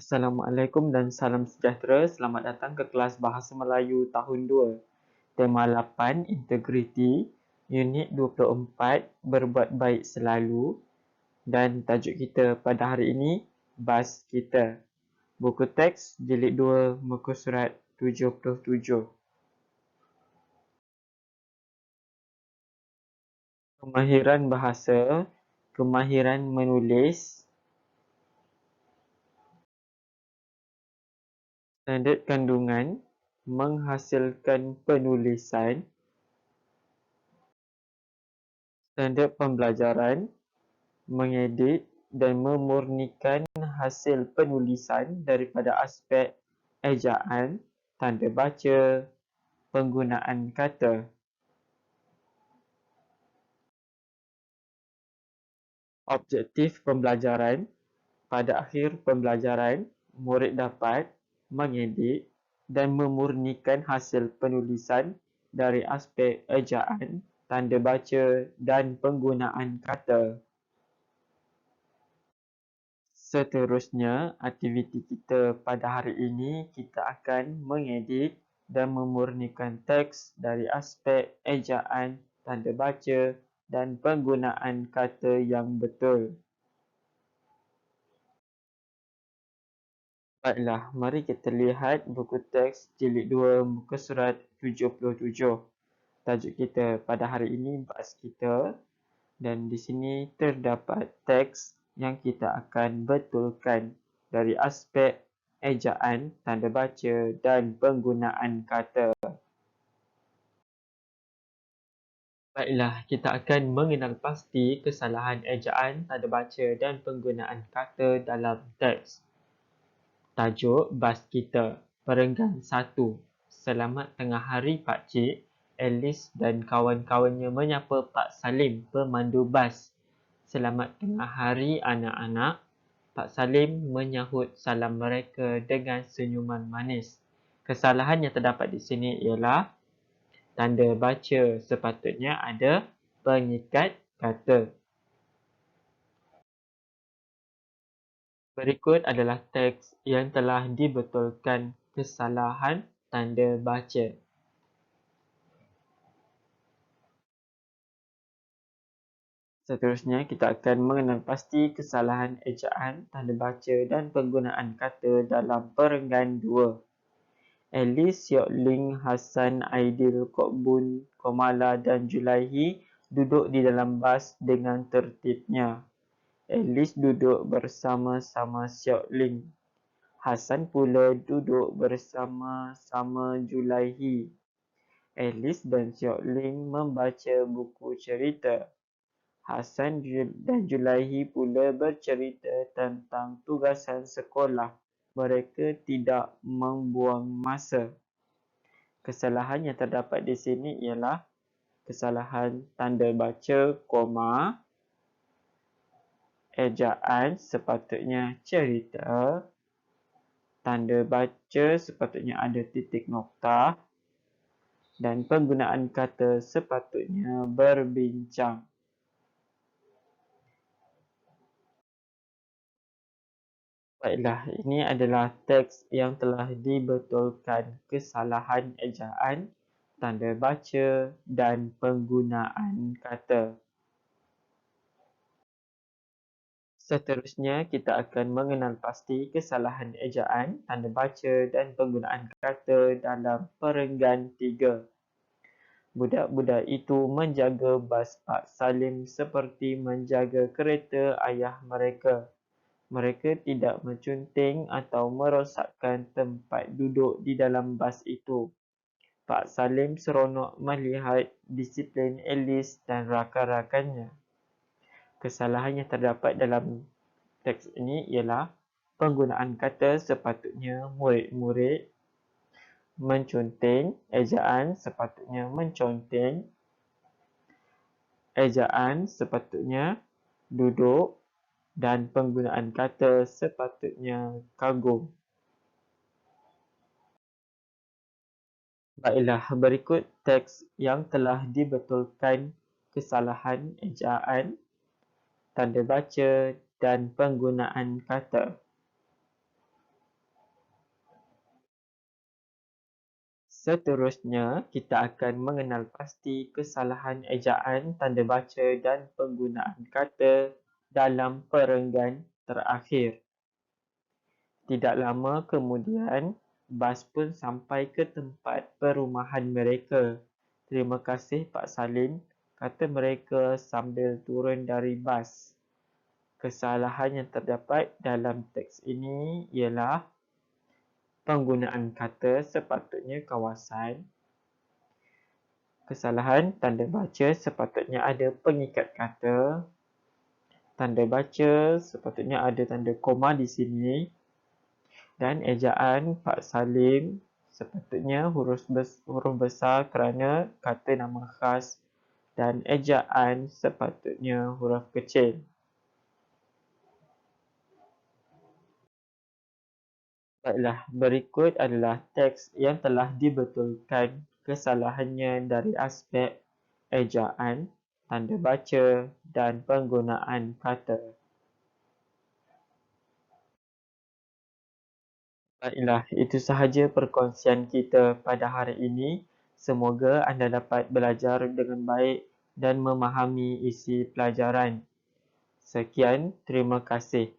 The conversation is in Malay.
Assalamualaikum dan salam sejahtera. Selamat datang ke kelas Bahasa Melayu tahun 2. Tema 8, Integriti. Unit 24, Berbuat Baik Selalu. Dan tajuk kita pada hari ini, Bas Kita. Buku teks, jilid 2, muka surat 77. Kemahiran bahasa, kemahiran menulis, standard kandungan, menghasilkan penulisan, standard pembelajaran, mengedit dan memurnikan hasil penulisan daripada aspek ejaan, tanda baca, penggunaan kata. Objektif pembelajaran. Pada akhir pembelajaran, murid dapat mengedit dan memurnikan hasil penulisan dari aspek ejaan, tanda baca dan penggunaan kata. Seterusnya, aktiviti kita pada hari ini, kita akan mengedit dan memurnikan teks dari aspek ejaan, tanda baca dan penggunaan kata yang betul. Baiklah, mari kita lihat buku teks jilid 2 muka surat 77. Tajuk kita pada hari ini, Bas Kita. Dan di sini terdapat teks yang kita akan betulkan dari aspek ejaan, tanda baca dan penggunaan kata. Baiklah, kita akan mengenal pasti kesalahan ejaan, tanda baca dan penggunaan kata dalam teks. Tajuk Bas Kita, Perenggan 1. Selamat tengah hari Pak Cik. Alice dan kawan-kawannya menyapa Pak Salim, pemandu bas. Selamat tengah hari anak-anak. Pak Salim menyahut salam mereka dengan senyuman manis. Kesalahan yang terdapat di sini ialah tanda baca sepatutnya ada pengikat kata. Berikut adalah teks yang telah dibetulkan kesalahan tanda baca. Seterusnya, kita akan mengenal pasti kesalahan ejaan, tanda baca dan penggunaan kata dalam perenggan 2. Alice, Siok Ling, Hassan, Aidil, Kok Bun, Komala dan Julaihi duduk di dalam bas dengan tertibnya. Alice duduk bersama-sama Siok Ling. Hassan pula duduk bersama-sama Julaihi. Alice dan Siok Ling membaca buku cerita. Hassan dan Julaihi pula bercerita tentang tugasan sekolah. Mereka tidak membuang masa. Kesalahan yang terdapat di sini ialah kesalahan tanda baca, koma, ejaan sepatutnya cerita, tanda baca sepatutnya ada titik noktah dan penggunaan kata sepatutnya berbincang. Baiklah, ini adalah teks yang telah dibetulkan kesalahan ejaan, tanda baca dan penggunaan kata. Seterusnya, kita akan mengenal pasti kesalahan ejaan, tanda baca dan penggunaan kata dalam perenggan 3. Budak-budak itu menjaga bas Pak Salim seperti menjaga kereta ayah mereka. Mereka tidak mencunting atau merosakkan tempat duduk di dalam bas itu. Pak Salim seronok melihat disiplin Alice dan rakan-rakannya. Kesalahan yang terdapat dalam teks ini ialah penggunaan kata sepatutnya murid-murid, mencunting, ejaan sepatutnya menconting, ejaan sepatutnya duduk dan penggunaan kata sepatutnya kagum. Baiklah, berikut teks yang telah dibetulkan kesalahan ejaan, tanda baca dan penggunaan kata. Seterusnya, kita akan mengenal pasti kesalahan ejaan, tanda baca dan penggunaan kata dalam perenggan terakhir. Tidak lama kemudian, bas pun sampai ke tempat perumahan mereka. Terima kasih Pak Salim, kata mereka sambil turun dari bas. Kesalahan yang terdapat dalam teks ini ialah penggunaan kata sepatutnya kawasan. Kesalahan tanda baca sepatutnya ada pengikat kata. Tanda baca sepatutnya ada tanda koma di sini. Dan ejaan Pak Salim sepatutnya huruf besar kerana kata nama khas, dan ejaan sepatutnya huruf kecil. Baiklah, berikut adalah teks yang telah dibetulkan kesalahannya dari aspek ejaan, tanda baca dan penggunaan kata. Baiklah, itu sahaja perkongsian kita pada hari ini. Semoga anda dapat belajar dengan baik dan memahami isi pelajaran. Sekian, terima kasih.